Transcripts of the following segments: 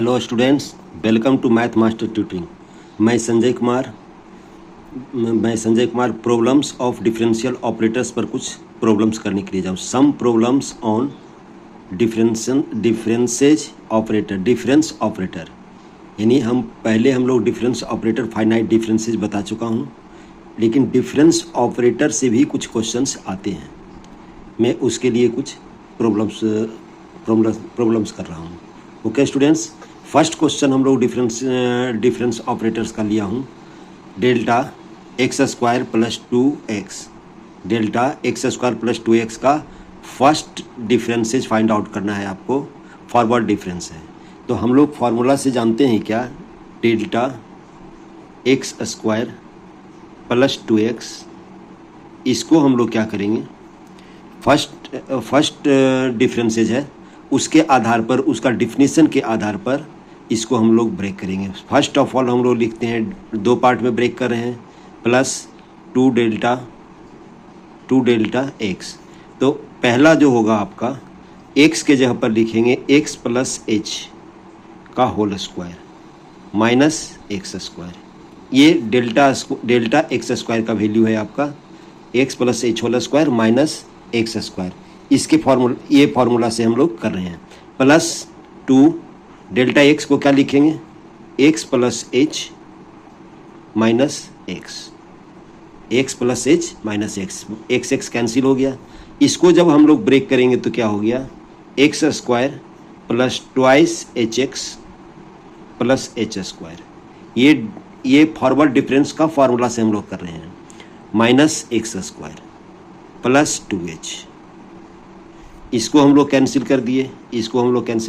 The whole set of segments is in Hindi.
Hello students, welcome to math master tutoring. मैं Sanjay Kumar problems of differential operators पर कुछ प्रॉब्लम्स करने के लिए जाऊँ। Some problems on difference operator यानी हम लोग डिफरेंस ऑपरेटर फाइनाइट डिफरेंसेस बता चुका हूँ, लेकिन डिफरेंस ऑपरेटर से भी कुछ क्वेश्चंस आते हैं। मैं उसके लिए कुछ प्रॉब्लम्स कर रहा हूँ। ओके स्टूडेंट्स, फर्स्ट क्वेश्चन हम लोग डिफरेंस ऑपरेटर्स का लिया हूँ। Delta x square plus 2x, delta x square plus 2x का फर्स्ट डिफरेंसेज फाइंड आउट करना है आपको। फॉरवर्ड डिफरेंस है तो हम लोग फार्मूला से जानते हैं क्या, delta x square plus 2x, इसको हम लोग क्या करेंगे, फर्स्ट डिफरेंसेज है, उसके आधार पर, उसका डिफिनीशन के आधार पर इसको हम लोग ब्रेक करेंगे। फर्स्ट ऑफ ऑल हम लोग लिखते हैं, दो पार्ट में ब्रेक कर रहे हैं, प्लस 2 डेल्टा एक्स। तो पहला जो होगा आपका, एक्स के जगह पर लिखेंगे एक्स प्लस एच का whole square minus x square. ये डेल्टा एक्स स्क्वायर का वैल्यू है आपका, x plus h whole square minus x square. इसके ये फार्मूला से हम लोग कर रहे हैं। प्लस 2 डेल्टा एक्स को क्या लिखेंगे, x plus h minus x plus h minus x cancel हो गया। इसको जब हम लोग ब्रेक करेंगे तो क्या हो गया, x square plus twice H x plus h square. ये फॉरवर्ड डिफरेंस का फार्मूला से हम लोग कर रहे हैं। Minus x square plus 2h, इसको हम लोग कैंसिल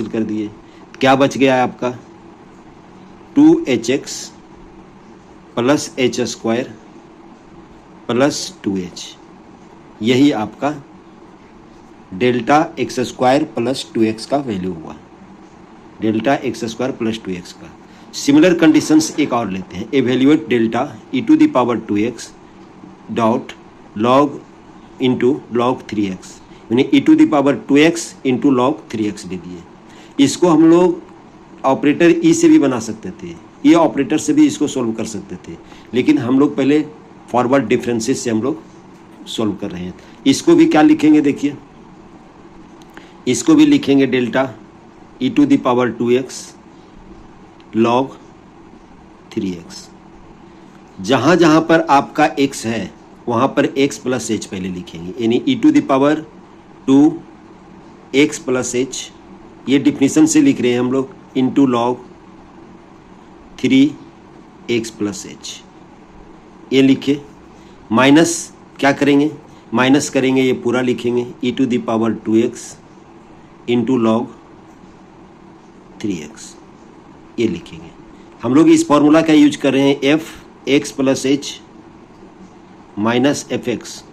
कर दिए, क्या बच गया है आपका, 2hx plus h square plus 2h। यही आपका delta x square plus 2x का वैल्यू हुआ, delta x square plus 2x का। सिमिलर कंडीशंस एक और लेते हैं, evaluate delta e to the power 2x dot log into log 3x, यानी e to the power 2x into log 3x ले दिए। इसको हम लोग ऑपरेटर ई से भी बना सकते थे, ये ऑपरेटर से भी इसको सॉल्व कर सकते थे, लेकिन हम लोग पहले फॉरवर्ड डिफरेंसेस से हम लोग सॉल्व कर रहे हैं। इसको भी क्या लिखेंगे, देखिए, इसको भी लिखेंगे delta e to the power 2x log 3x। जहाँ जहाँ पर आपका x है वहाँ पर x प्लस एच पहले लिखेंगे, यानी e to the power 2x plus h, ये डिफिनीशन से लिख रहे हैं हम लोग, into log 3x plus h, ये लिखे। माइनस क्या करेंगे, माइनस करेंगे, ये पूरा लिखेंगे, e to the power 2x into log 3x, ये लिखेंगे। हम लोग इस फॉर्मूला का यूज कर रहे हैं, F x plus h minus F x.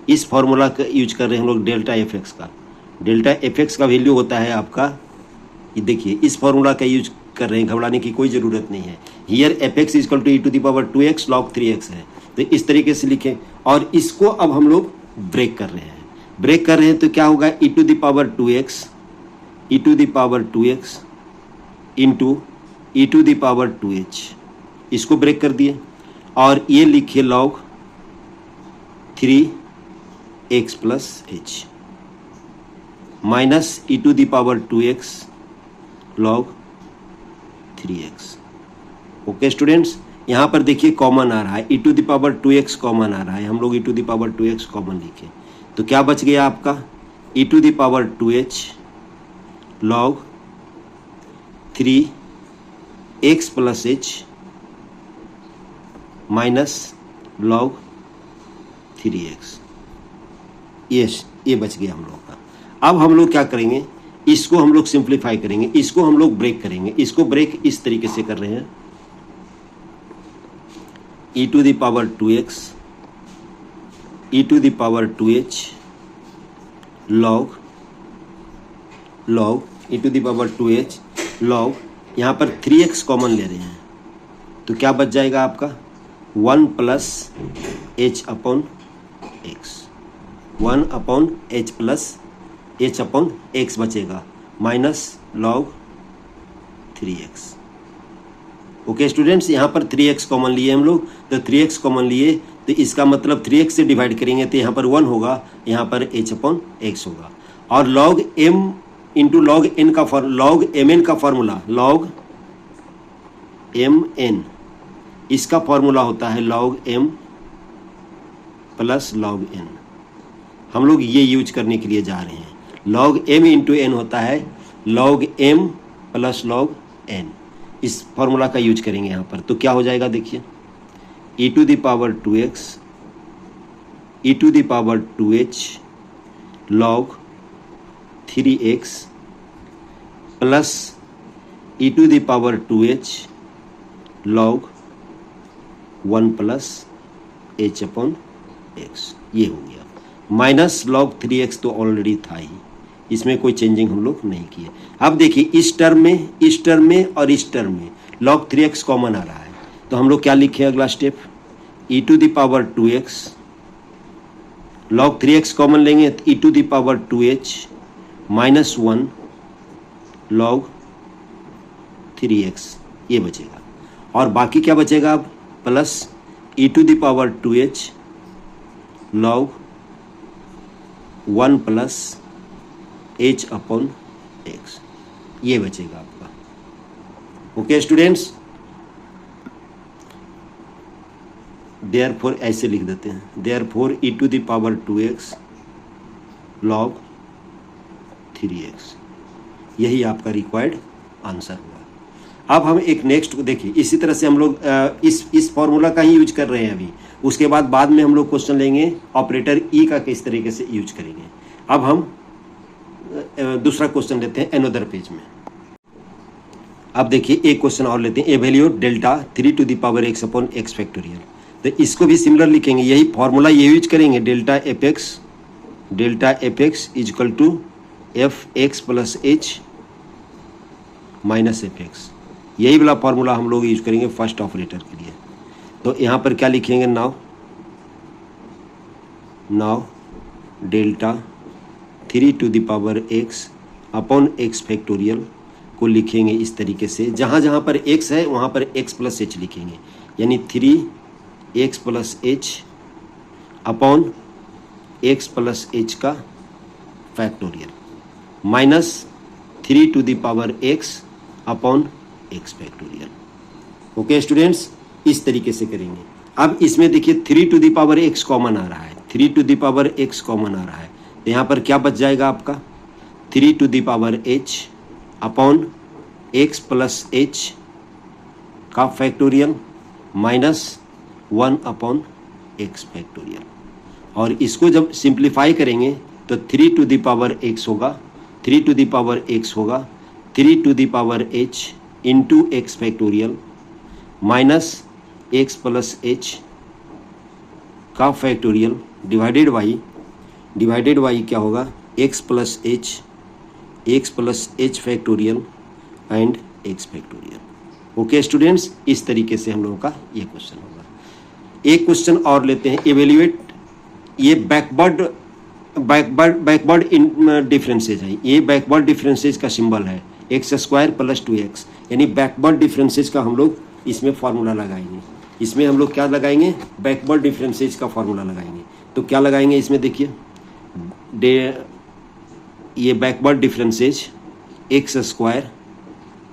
इस फॉर्मूला का यूज कर रहे हैं हम लोग डेल्टा एफ एक्स का। डेल्टा एफ एक्स का वैल्यू होता है आपका, ये देखिए, इस फॉर्मूला का यूज कर रहे हैं, घबराने की कोई ज़रूरत नहीं है। Here f x equal to E to the power 2x log 3x है, तो इस तरीके से लिखें। और इसको अब हम लोग ब्रेक कर रहे हैं, तो क्या होगा, e to the power 2x into e to the power 2h, इसको ब्रेक कर दिए, और ये लिखिए log 3x plus h minus e to the power 2x log 3x। Okay students, यहाँ पर देखिए कॉमन आ रहा है, e to the power 2x common आ रहा है, हम लोग e to the power 2x common लिखे, तो क्या बच गया आपका, e to the power 2h log 3x plus h minus log 3x। ये बच गया हम लोग का। अब हम लोग क्या करेंगे, इसको हम लोग सिंप्लीफाई करेंगे, इसको हम लोग ब्रेक करेंगे। इसको ब्रेक इस तरीके से कर रहे हैं, e to the power 2x e to the power 2h log e to the power 2h log, यहाँ पर 3x कॉमन ले रहे हैं, तो क्या बच जाएगा आपका, 1 plus h upon x, 1 upon h plus h upon x बचेगा, minus log 3x। Okay students, यहाँ पर 3x कॉमन लिए हम लोग, तो 3x कॉमन लिए तो इसका मतलब 3x से डिवाइड करेंगे तो यहाँ पर 1 होगा, यहाँ पर h/x होगा। और log m into log n का log mn का फॉर्मूला, log mn इसका फॉर्मूला होता है log m plus log n। हम लोग ये यूज करने के लिए जा रहे हैं। log m इंटू n होता है log m plus log n। इस फॉर्मूला का यूज करेंगे यहाँ पर, तो क्या हो जाएगा देखिए, e⁻²x e⁻²h log 3x plus e⁻²h log 1 plus h/x। ये हो गया, माइनस log 3x तो ऑलरेडी था ही, इसमें कोई चेंजिंग हम लोग नहीं किए। अब देखिए इस टर्म में, इस टर्म में और इस टर्म में log 3x कॉमन आ रहा है, तो हम लोग क्या लिखे अगला step, e⁻²x log 3x common लेंगे तो e⁻²h माइनस 1 log 3x ये बचेगा। और बाकी क्या बचेगा अब, plus e⁻²h log 1 plus h/x ये बचेगा आपका। ओके स्टूडेंट्स, देयरफॉर ऐसे लिख देते हैं, देयरफॉर e⁻²x log 3x, यही आपका रिक्वायर्ड आंसर हुआ। अब हम एक नेक्स्ट को देखिए, इसी तरह से हम लोग इस फॉर्मूला का ही यूज कर रहे हैं अभी, उसके बाद में हम लोग क्वेश्चन लेंगे ऑपरेटर ई का किस तरीके से यूज करेंगे। अब हम दूसरा क्वेश्चन लेते हैं अनदर पेज में। अब देखिए एक क्वेश्चन और लेते हैं, एवेल्यूएट डेल्टा 3⁻x/x फैक्टोरियल। तो इसको भी सिमिलर लिखेंगे, यही फॉर्मूला ये यूज करेंगे, delta f x equal to f(x + h - f(x), यही वाला फॉर्मूला हम लोग यूज करेंगे फर्स्ट ऑपरेटर के लिए। तो यहाँ पर क्या लिखेंगे, नाउ डेल्टा 3⁻x/x फैक्टोरियल को लिखेंगे इस तरीके से, जहाँ जहाँ पर x है वहाँ पर x + h लिखेंगे, यानी 3x + h upon x + h का factorial minus 3⁻x/x factorial. Okay students, इस तरीके से करेंगे। अब इसमें देखिए 3⁻x कॉमन आ रहा है, 3⁻x कॉमन आ रहा है, तो यहाँ पर क्या बच जाएगा आपका, 3h अपॉन x + h का फैक्टोरियल माइनस 1/x फैक्टोरियल। और इसको जब सिंप्लीफाई करेंगे तो 3⁻x होगा, 3h into x factorial minus x + h का फैक्टोरियल डिवाइडेड बाई क्या होगा, x + h factorial and x factorial. Okay students, इस तरीके से हम लोगों का ये क्वेश्चन होगा। एक क्वेश्चन और लेते हैं, एवेल्यूएट, ये बैकवर्ड डिफरेंसेज है, ये बैकवर्ड डिफरेंसेज का सिंबल है x² + 2x, यानी बैकवर्ड डिफरेंसेज का हम लोग इसमें फार्मूला लगाएंगे। इसमें हम लोग क्या लगाएंगे, बैकवर्ड डिफरेंसेज का फार्मूला लगाएंगे। तो क्या लगाएंगे इसमें देखिए, ये बैकवर्ड डिफरेंसेज x²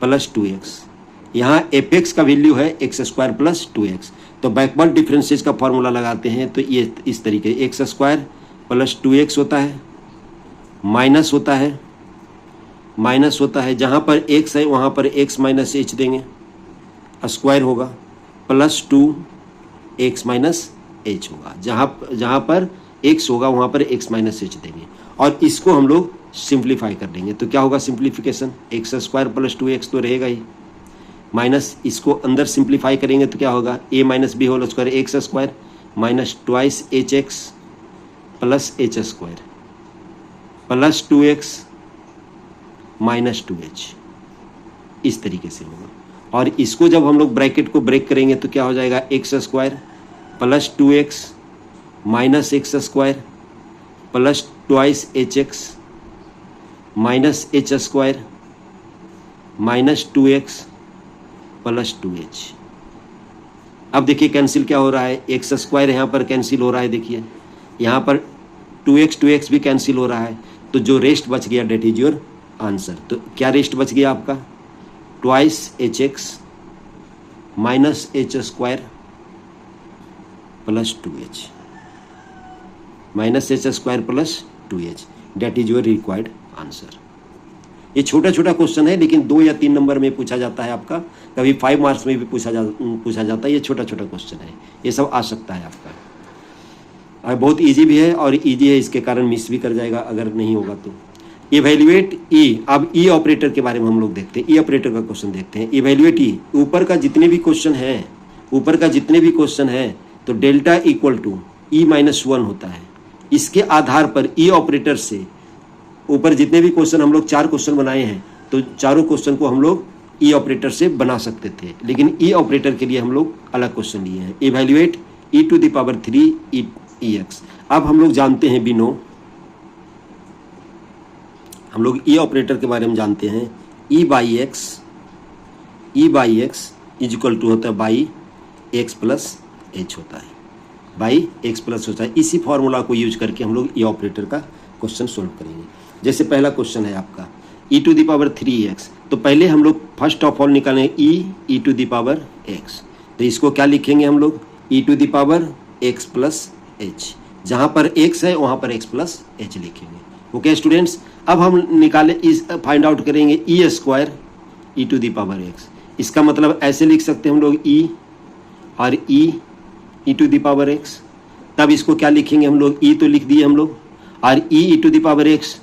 + 2x, यहाँ fx का वैल्यू है x² + 2x, तो बैकवर्ड डिफरेंसेज का फार्मूला लगाते हैं तो ये इस तरीके, x² + 2x होता है, माइनस होता है जहाँ पर x है वहाँ पर x - h देंगे, स्क्वायर होगा, प्लस 2x - h होगा, जहाँ पर x होगा वहाँ पर x - h देंगे, और इसको हम लोग सिंप्लीफाई कर देंगे। तो क्या होगा सिंप्लीफिकेशन, x² + 2x तो रहेगा ही, माइनस इसको अंदर सिंप्लीफाई करेंगे तो क्या होगा, a - b whole square x² minus 2hx plus h² plus 2x minus 2h, इस तरीके से होगा। और इसको जब हम लोग ब्रैकेट को ब्रेक करेंगे तो क्या हो जाएगा, x² + 2x minus x² plus 2hx minus h² minus 2x plus 2h। अब देखिए कैंसिल क्या हो रहा है, एक्स स्क्वायर यहाँ पर कैंसिल हो रहा है, देखिए यहाँ पर 2x भी कैंसिल हो रहा है, तो जो रेस्ट बच गया डेट इज योर आंसर। तो क्या रेस्ट बच गया आपका, twice hx minus h square plus 2h, minus h square plus 2h, that is your required answer. ये छोटा छोटा क्वेश्चन है, लेकिन 2 या 3 नंबर में पूछा जाता है आपका, कभी 5 मार्क्स में भी पूछा जाता है। ये छोटा छोटा क्वेश्चन है, ये सब आ सकता है आपका, और बहुत इजी भी है, और इजी है इसके कारण मिस भी कर जाएगा अगर नहीं होगा तो। इवेल्युएट ई, अब ई ऑपरेटर के बारे में हम लोग देखते हैं, ई ऑपरेटर का क्वेश्चन देखते हैं। इवेल्युएट ई, ऊपर का जितने भी क्वेश्चन है, तो delta equal to E minus 1 होता है। इसके आधार पर ई ऑपरेटर से ऊपर जितने भी क्वेश्चन, हम लोग 4 क्वेश्चन बनाए हैं, तो चारों क्वेश्चन को हम लोग ई ऑपरेटर से बना सकते थे, लेकिन ई ऑपरेटर के लिए हम लोग अलग क्वेश्चन लिए हैं। Evaluate E to the power 3 E x. अब हम लोग जानते हैं बिनो, हम लोग ई ऑपरेटर के बारे में जानते हैं, e by x is equal to होता है बाई एक्स प्लस एच होता है, बाई एक्स प्लस होता है। इसी फॉर्मूला को यूज करके हम लोग ई ऑपरेटर का क्वेश्चन सोल्व करेंगे। जैसे पहला क्वेश्चन है आपका e to the power 3x, तो पहले हम लोग फर्स्ट ऑफ ऑल निकालें e to the power x, तो इसको क्या लिखेंगे हम लोग, e to the power x plus h, जहाँ पर x है वहाँ पर x प्लस एच लिखेंगे। ओके स्टूडेंट्स, अब हम फाइंड आउट करेंगे e square e to the power x। इसका मतलब ऐसे लिख सकते हैं हम लोग ई और ई टू द पावर x, तब इसको क्या लिखेंगे हम लोग, ई तो लिख दिए हम लोग, और ई टू द पावर x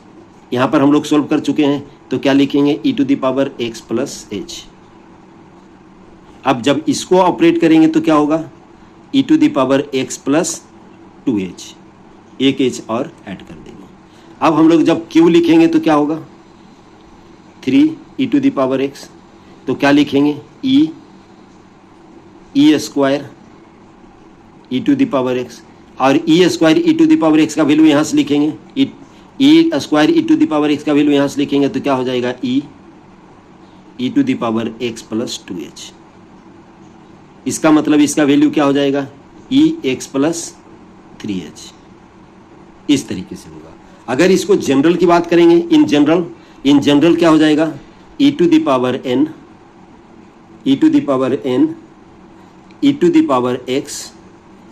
यहाँ पर हम लोग सोल्व कर चुके हैं, तो क्या लिखेंगे, e to the power x plus h. अब जब इसको ऑपरेट करेंगे तो क्या होगा, e to the power x plus 2h, एक h और ऐड कर देंगे। अब हम लोग जब q लिखेंगे तो क्या होगा, 3 e to the power x, तो क्या लिखेंगे, e square e to the power x, और e square e to the power x का वैल्यू यहाँ से लिखेंगे, e square e to the power x का वैल्यू यहाँ से लिखेंगे, तो क्या हो जाएगा, e to the power x plus 2h। इसका मतलब इसका वैल्यू क्या हो जाएगा, ई एक्स प्लस 3h। इस तरीके से होगा। अगर इसको जनरल की बात करेंगे, इन जनरल क्या हो जाएगा, e to the power n e to the power x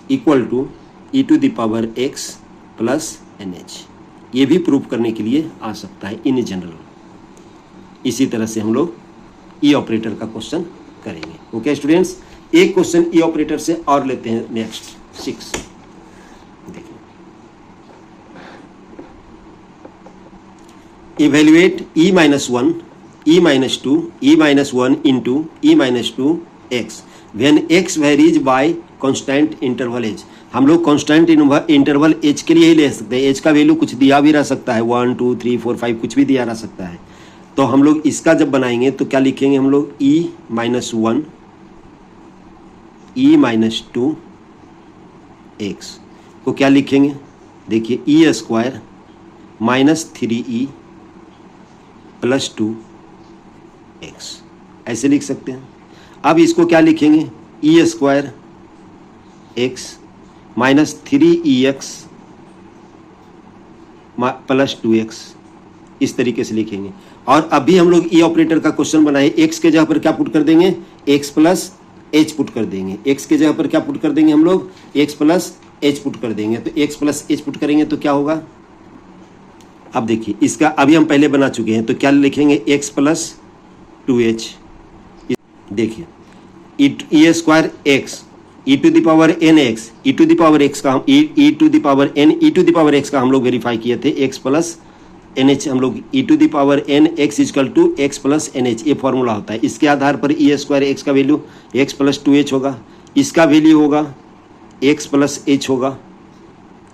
equal to E to the power x plus NH। ये भी प्रूव करने के लिए आ सकता है इन जनरल। इसी तरह से हम लोग ई ऑपरेटर का क्वेश्चन करेंगे। ओके स्टूडेंट्स, एक क्वेश्चन ई ऑपरेटर से और लेते हैं, नेक्स्ट 6 देखिए, evaluate E minus 1 E minus 2 E minus 1 into E minus 2 x when x varies by constant interval h. हम लोग कांस्टेंट इंटरवल एज के लिए ही ले सकते हैं, एज का वैल्यू कुछ दिया भी रह सकता है, 1 2 3 4 5 कुछ भी दिया रह सकता है। तो हम लोग इसका जब बनाएंगे तो क्या लिखेंगे हम लोग, ई माइनस 1 ई माइनस 2 एक्स को क्या लिखेंगे, देखिए e square minus 3e plus 2 x, ऐसे लिख सकते हैं। अब इसको क्या लिखेंगे, e square x minus 3ex plus 2x, इस तरीके से लिखेंगे। और अभी हम लोग ई ऑपरेटर का क्वेश्चन बनाए, x के जगह पर क्या पुट कर देंगे, x प्लस एच पुट कर देंगे। x के जगह पर क्या पुट कर देंगे हम लोग, x प्लस एच पुट कर देंगे। तो x प्लस एच पुट करेंगे तो क्या होगा, अब देखिए इसका अभी हम पहले बना चुके हैं, तो क्या लिखेंगे, x प्लस 2h। देखिए e square x e to the power n x, e to the power x का हम e to the power n e to the power x का हम लोग वेरीफाई किए थे, एक्स प्लस एन एच, हम लोग e to the power n x equal to x plus n h, ये फॉर्मूला होता है। इसके आधार पर ई स्क्वायर एक्स का वैल्यू एक्स प्लस 2h होगा, इसका वैल्यू होगा एक्स प्लस एच होगा,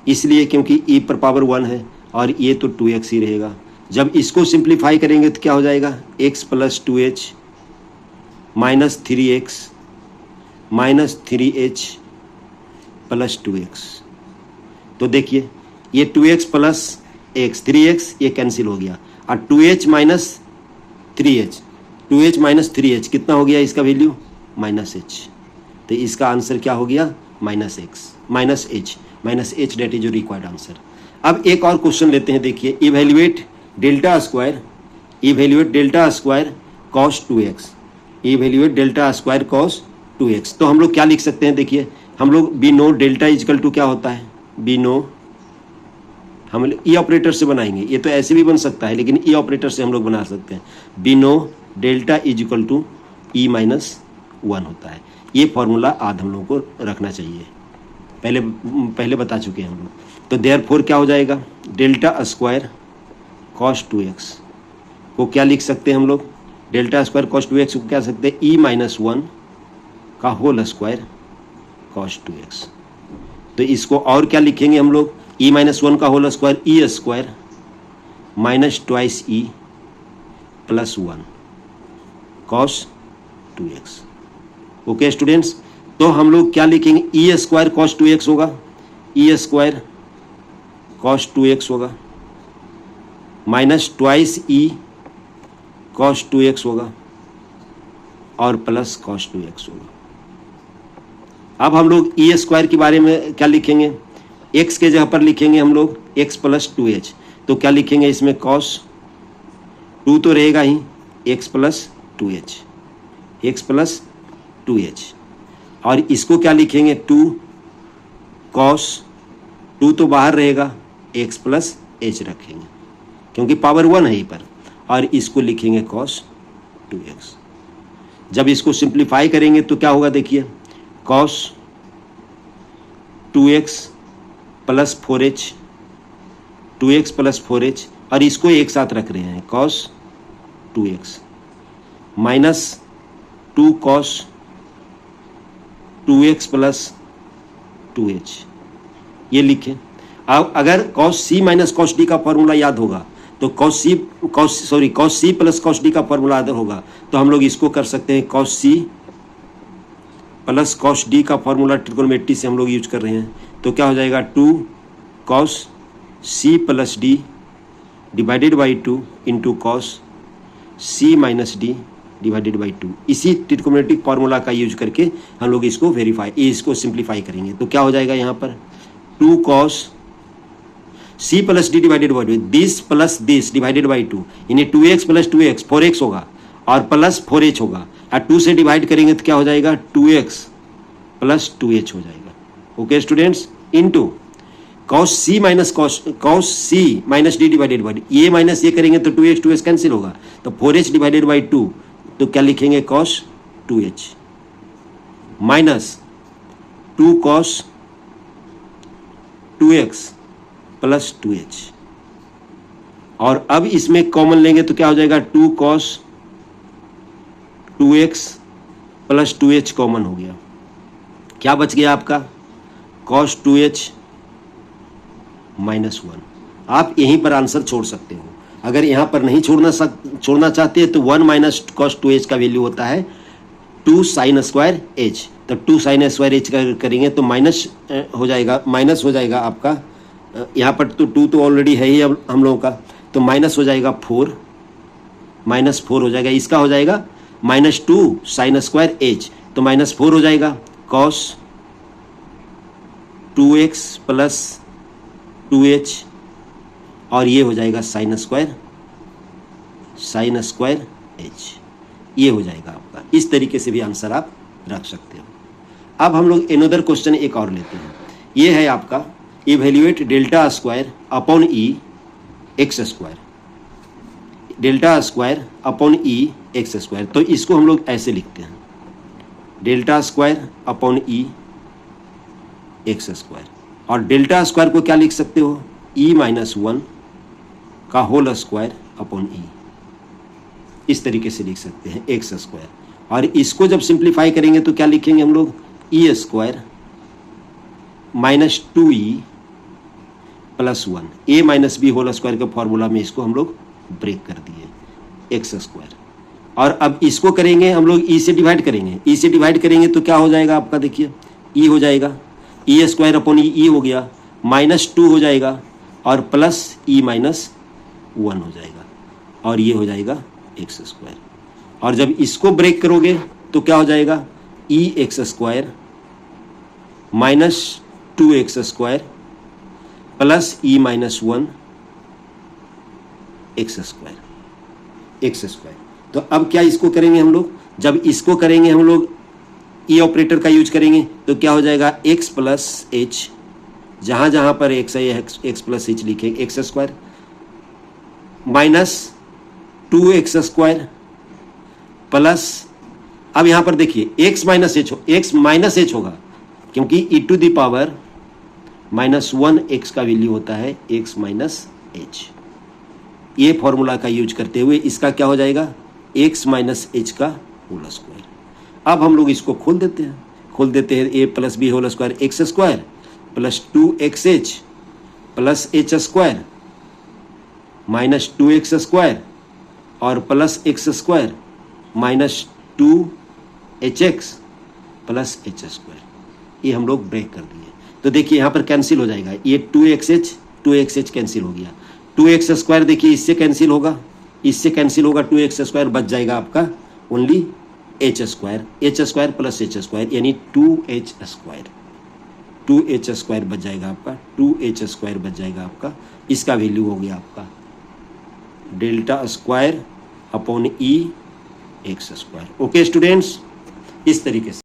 इसलिए क्योंकि ई पर पावर 1 है और ये तो 2x ही रहेगा। जब इसको सिंप्लीफाई करेंगे तो क्या हो जाएगा, x plus 2h minus 3x minus 3h plus 2x। तो देखिए ये 2x प्लस x 3x ये कैंसिल हो गया, और 2h minus 3h 2h minus 3h कितना हो गया इसका वैल्यू, -h। तो इसका आंसर क्या हो गया, -h that is your required answer. अब एक और क्वेश्चन लेते हैं, देखिए evaluate delta square cos 2x, evaluate delta square cos 2x। तो हम लोग क्या लिख सकते हैं, देखिए हम लोग we know delta equal to क्या होता है, बी नो, हम ई ऑपरेटर से बनाएंगे, ये तो ऐसे भी बन सकता है लेकिन ई ऑपरेटर से हम लोग बना सकते हैं। We know delta equal to E minus 1 होता है। ये फॉर्मूला आज हम लोगों को रखना चाहिए, पहले बता चुके हैं हम लोग। तो देयरफॉर क्या हो जाएगा, डेल्टा स्क्वायर कॉस 2x को क्या लिख सकते हैं हम लोग, डेल्टा स्क्वायर कॉस 2x को क्या सकते हैं, ई माइनस 1 का होल स्क्वायर कॉस 2x। तो इसको और क्या लिखेंगे हम लोग, ई माइनस 1 का whole square e square minus twice e plus 1 cos 2x। Okay students, तो हम लोग क्या लिखेंगे, ई स्क्वायर कॉस 2x होगा, ई स्क्वायर कॉस 2x होगा minus twice E cos 2x होगा और प्लस कॉस 2x होगा। अब हम लोग ई स्क्वायर के बारे में क्या लिखेंगे, x के जगह पर लिखेंगे हम लोग x प्लस 2h। तो क्या लिखेंगे इसमें, कॉस 2 तो रहेगा ही, x प्लस 2h, और इसको क्या लिखेंगे 2 कॉस 2 तो बाहर रहेगा, x प्लस h रखेंगे क्योंकि पावर 1 है यहीं पर, और इसको लिखेंगे कॉस 2x। जब इसको सिंप्लीफाई करेंगे तो क्या होगा, देखिए cos 2x plus 4h, 2x plus 4h, और इसको एक साथ रख रहे हैं cos 2x minus 2 cos 2x plus 2h, ये लिखें। अब अगर cos C minus cos D का फॉर्मूला याद होगा तो cos C plus cos D का फॉर्मूला याद होगा, तो हम लोग इसको कर सकते हैं cos C plus cos D का फॉर्मूला ट्रिगोनोमेट्री से हम लोग यूज कर रहे हैं। तो क्या हो जाएगा, 2 cos C plus D divided by 2 into cos C minus D divided by 2। इसी ट्रिगोनोमेट्रिक फार्मूला का यूज करके हम लोग इसको सिंप्लीफाई करेंगे। तो क्या हो जाएगा यहाँ पर, 2 cos C plus D divided by this plus this divided by 2, यानी 2x प्लस 2x 4x होगा और प्लस 4h होगा, और 2 से डिवाइड करेंगे तो क्या हो जाएगा, 2x प्लस 2h हो जाएगा। Okay students, into cos C minus D divided by, ये माइनस ये करेंगे तो 2x कैंसिल होगा, तो 4h डिवाइडेड बाई 2, तो क्या लिखेंगे cos 2h minus 2 cos 2x plus 2h, और अब इसमें कॉमन लेंगे तो क्या हो जाएगा, 2 cos 2x plus 2h common हो गया, क्या बच गया आपका, कॉस 2h माइनस 1। आप यहीं पर आंसर छोड़ सकते हो, अगर यहाँ पर नहीं छोड़ना चाहते हैं तो 1 माइनस कॉस 2h का वैल्यू होता है 2 साइन स्क्वायर h। तो 2 साइन स्क्वायर h करेंगे तो माइनस हो जाएगा आपका, यहाँ पर तो 2 तो ऑलरेडी है ही अब हम लोगों का, तो माइनस हो जाएगा 4 हो जाएगा, इसका हो जाएगा -2 साइन स्क्वायर h, तो -4 हो जाएगा कॉस 2x प्लस 2h, और ये हो जाएगा साइन स्क्वायर h, ये हो जाएगा आपका। इस तरीके से भी आंसर आप रख सकते हो। अब हम लोग एनोदर क्वेश्चन एक और लेते हैं, ये है आपका evaluate delta square upon e x square, delta square upon e x square. तो इसको हम लोग ऐसे लिखते हैं, delta square upon e x square, और डेल्टा स्क्वायर को क्या लिख सकते हो, ई माइनस 1 का होल स्क्वायर अपॉन ई, इस तरीके से लिख सकते हैं एक्स स्क्वायर। और इसको जब सिंप्लीफाई करेंगे तो क्या लिखेंगे हम लोग, ई स्क्वायर माइनस 2e प्लस 1, ए माइनस बी होल स्क्वायर के फॉर्मूला में इसको हम लोग ब्रेक कर दिए एक्स स्क्वायर। और अब इसको करेंगे हम लोग ई से डिवाइड करेंगे, ई से डिवाइड करेंगे तो क्या हो जाएगा आपका, देखिए ई हो जाएगा, ई स्क्वायर अपॉन ई हो गया, -2 हो जाएगा और प्लस ई माइनस 1 हो जाएगा, और ये हो जाएगा एक्स स्क्वायर। और जब इसको ब्रेक करोगे तो क्या हो जाएगा, e x square minus 2x square plus e minus 1 x square. तो अब क्या इसको करेंगे हम लोग, जब इसको करेंगे हम लोग ई ऑपरेटर का यूज करेंगे तो क्या हो जाएगा, x प्लस एच, जहां जहां पर x है x प्लस एच लिखेंगे, x square minus 2x square plus, अब यहां पर देखिए x माइनस एच होगा क्योंकि e to the power minus 1x का वैल्यू होता है x माइनस एच। ये फॉर्मूला का यूज करते हुए इसका क्या हो जाएगा, x माइनस एच का होल स्क्वायर। अब हम लोग इसको खोल देते हैं, a plus b whole square x square plus 2xh plus h square minus 2x square और plus x square minus 2hx plus h square. ये हम लोग ब्रेक कर दिए तो देखिए यहाँ पर कैंसिल हो जाएगा, ये 2xh कैंसिल हो गया, 2x स्क्वायर देखिए इससे कैंसिल होगा, 2x स्क्वायर बच जाएगा आपका only H square plus h square यानी 2h स्क्वायर बच जाएगा आपका, 2h स्क्वायर बच जाएगा आपका। इसका वैल्यू हो गया आपका delta square upon e x square. Okay students, इस तरीके से।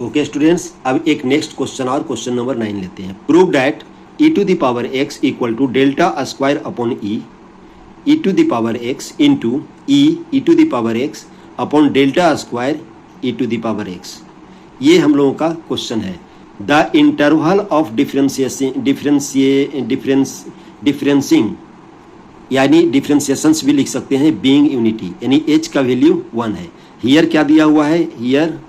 ओके स्टूडेंट्स, अब एक नेक्स्ट क्वेश्चन और क्वेश्चन नंबर 9 लेते हैं। Prove that e to the power x equal to delta square upon e to the power x into e to the power x upon delta square e to the power x। ये हम लोगों का क्वेश्चन है। द इंटरवल ऑफ डिफरेंसिंग यानी डिफरेंशिएशंस भी लिख सकते हैं, बीइंग यूनिटी यानी h का वैल्यू 1 है। हियर क्या दिया हुआ है, here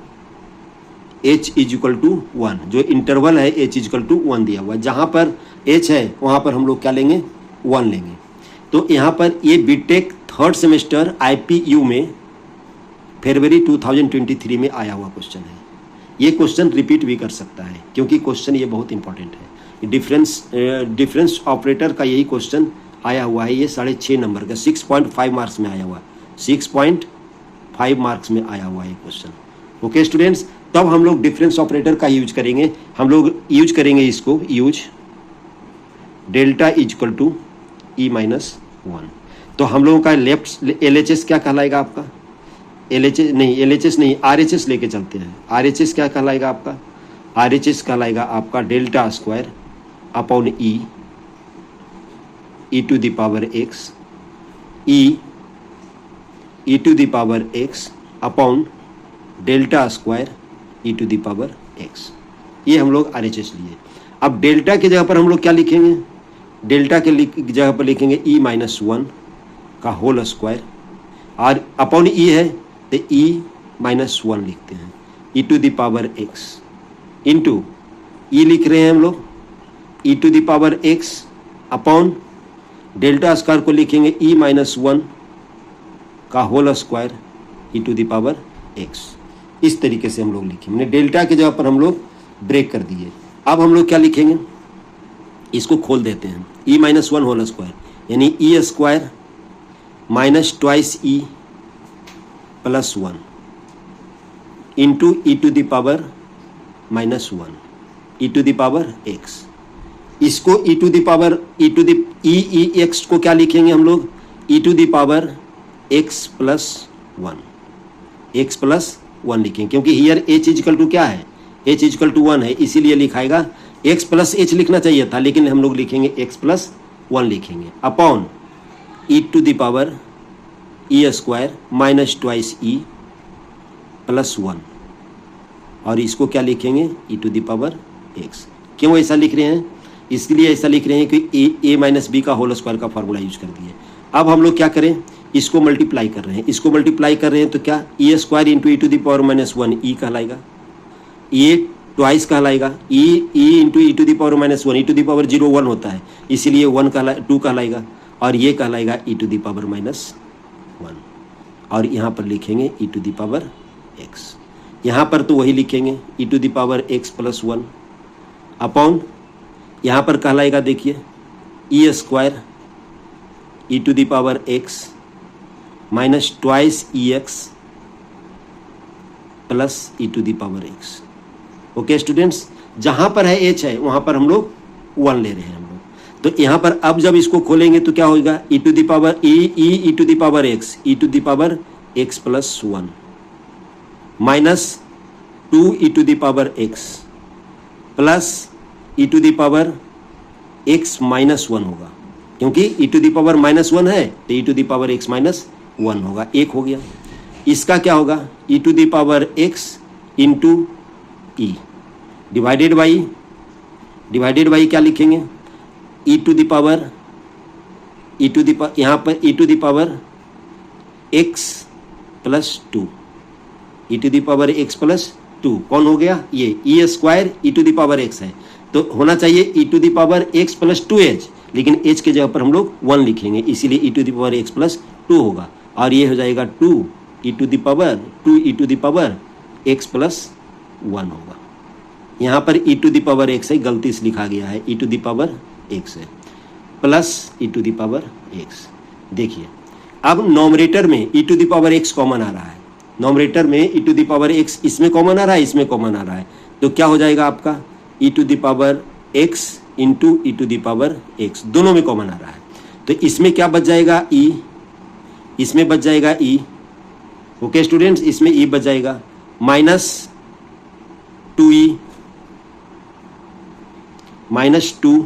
h is equal to 1, जो इंटरवल है h इज इक्वल टू 1 दिया हुआ है। जहाँ पर h है वहाँ पर हम लोग क्या लेंगे, 1 लेंगे। तो यहाँ पर ये बीटेक थर्ड सेमेस्टर IPU में फरवरी 2023 में आया हुआ क्वेश्चन है। ये क्वेश्चन रिपीट भी कर सकता है क्योंकि क्वेश्चन ये बहुत इंपॉर्टेंट है। डिफरेंस ऑपरेटर का यही क्वेश्चन आया हुआ है, ये 6.5 नंबर का 6.5 मार्क्स में आया हुआ, 6.5 मार्क्स में आया हुआ है क्वेश्चन। ओके स्टूडेंट्स, तब हम लोग डिफरेंस ऑपरेटर का यूज करेंगे, हम लोग यूज करेंगे इसको, use delta is equal to E minus 1। तो हम लोगों का लेफ्ट LHS क्या कहलाएगा आपका, LHS नहीं RHS लेके चलते हैं। RHS क्या कहलाएगा आपका, RHS कहलाएगा आपका delta square upon e to the power x, e to the power x upon delta square e to the power x। ये हम लोग RHS लिए। अब डेल्टा की जगह पर हम लोग क्या लिखेंगे, डेल्टा के जगह पर लिखेंगे ई माइनस 1 का होल स्क्वायर और अपॉन ई है तो ई माइनस 1 लिखते हैं, e to the power x into e लिख रहे हैं हम लोग e to the power x upon delta square को लिखेंगे ई माइनस 1 का whole square e to the power x। इस तरीके से हम लोग लिखेंगे, मैंने डेल्टा की जगह पर हम लोग ब्रेक कर दिए। अब हम लोग क्या लिखेंगे, इसको खोल देते हैं, ई माइनस 1 होल स्क्वायर यानी e square minus twice e plus 1 into e to the power minus 1 e to the power x। इसको e to the power x को क्या लिखेंगे हम लोग, e to the power x plus 1 लिखेंगे क्योंकि हियर h इजकल टू क्या है, h इजकल टू 1 है, इसीलिए लिखाएगा x प्लस h लिखना चाहिए था लेकिन हम लोग लिखेंगे x प्लस 1 लिखेंगे upon e to the power e square minus twice e plus 1 और इसको क्या लिखेंगे e to the power x। क्यों ऐसा लिख रहे हैं, इसलिए ऐसा लिख रहे हैं कि a माइनस बी का होल स्क्वायर का फॉर्मूला यूज कर दिए। अब हम लोग क्या करें, इसको मल्टीप्लाई कर रहे हैं, तो क्या e square into e to the power minus 1 e कहलाएगा, ये ट्वाइस कहलाएगा, e into e to the power minus 1, e to the power 0 1 होता है इसीलिए 2 कहलाएगा और ये कहलाएगा e to the power minus 1 और यहाँ पर लिखेंगे e to the power x। यहाँ पर तो वही लिखेंगे e to the power x plus 1 upon यहाँ पर कहलाएगा देखिए e square e to the power x minus twice e x plus e to the power x. Okay students, जहां पर है एच है वहां पर हम लोग 1 ले रहे हैं हम लोग। तो यहां पर अब जब इसको खोलेंगे तो क्या होगा, e to the power e to the power x e to the power x plus 1 minus 2 e to the power x plus e to the power x minus 1 होगा, क्योंकि ई टू द पावर -1 है तो e to the power x minus 1 होगा, 1 हो गया। इसका क्या होगा, e to the power x into e divided by क्या लिखेंगे, ई टू द पावर यहाँ पर e to the power x plus 2 e to the power x plus 2 कौन हो गया, ये e square e to the power x है तो होना चाहिए e to the power x plus 2h, लेकिन h के जगह पर हम लोग 1 लिखेंगे, इसीलिए e to the power x plus 2 होगा और ये हो जाएगा 2 e to the power x plus 1 होगा। यहाँ पर e to the power x है, गलती से लिखा गया है, e to the power x है plus e to the power x. देखिए अब नॉमरेटर में e to the power x common आ रहा है, नॉमरेटर में e to the power x इसमें कॉमन आ रहा है, इसमें कॉमन आ रहा है, तो क्या हो जाएगा आपका e to the power x into e to the power x, दोनों में कॉमन आ रहा है। तो इसमें क्या बच जाएगा, ई, इसमें बच जाएगा ई। ओके स्टूडेंट्स, इसमें ई बच जाएगा minus 2e -2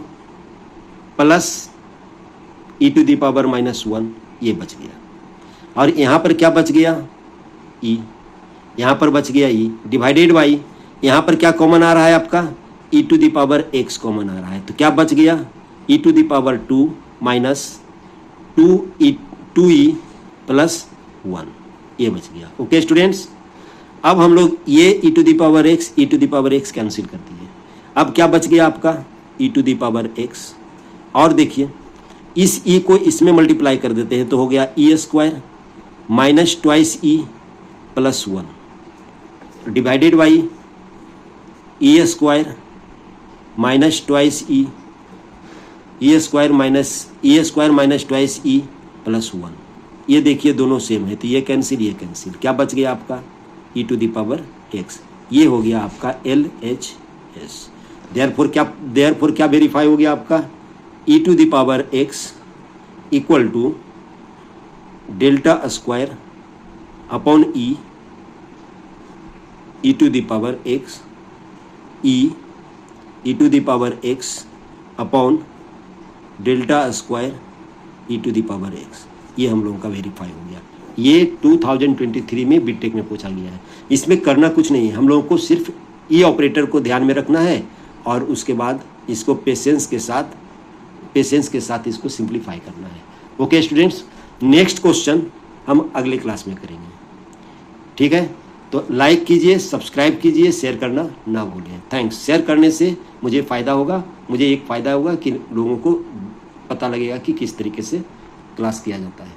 plus e to the power -1, ये बच गया। और यहाँ पर क्या बच गया, ई, यहाँ पर बच गया ई डिवाइडेड बाई, यहाँ पर क्या कॉमन आ रहा है आपका, e to the power x common आ रहा है, तो क्या बच गया, e to the power 2 minus 2e plus 1, ये बच गया। ओके स्टूडेंट्स, अब हम लोग ये e to the power x cancel कर दिए, अब क्या बच गया आपका, e to the power x, और देखिए इस ई को इसमें मल्टीप्लाई कर देते हैं तो हो गया e square minus twice e plus 1 divided by e square minus twice e square minus twice e plus 1। ये देखिए दोनों सेम है तो ये कैंसिल, क्या बच गया आपका, e to the power x, ये हो गया आपका LHS। देयरफॉर क्या वेरीफाई हो गया आपका, e to the power x equal to delta square upon e to the power x e to the power x upon delta square e to the power x, ये हम लोगों का वेरीफाई हो गया। ये 2023 में बीटेक में पूछा गया है। इसमें करना कुछ नहीं है, हम लोगों को सिर्फ ई ऑपरेटर को ध्यान में रखना है और उसके बाद इसको पेशेंस के साथ इसको सिंप्लीफाई करना है। ओके स्टूडेंट्स, नेक्स्ट क्वेश्चन हम अगले क्लास में करेंगे, ठीक है। तो लाइक कीजिए, सब्सक्राइब कीजिए, शेयर करना ना भूलिए। थैंक्स। शेयर करने से मुझे फ़ायदा होगा, मुझे एक फ़ायदा होगा कि लोगों को पता लगेगा कि किस तरीके से क्लास किया जाता है।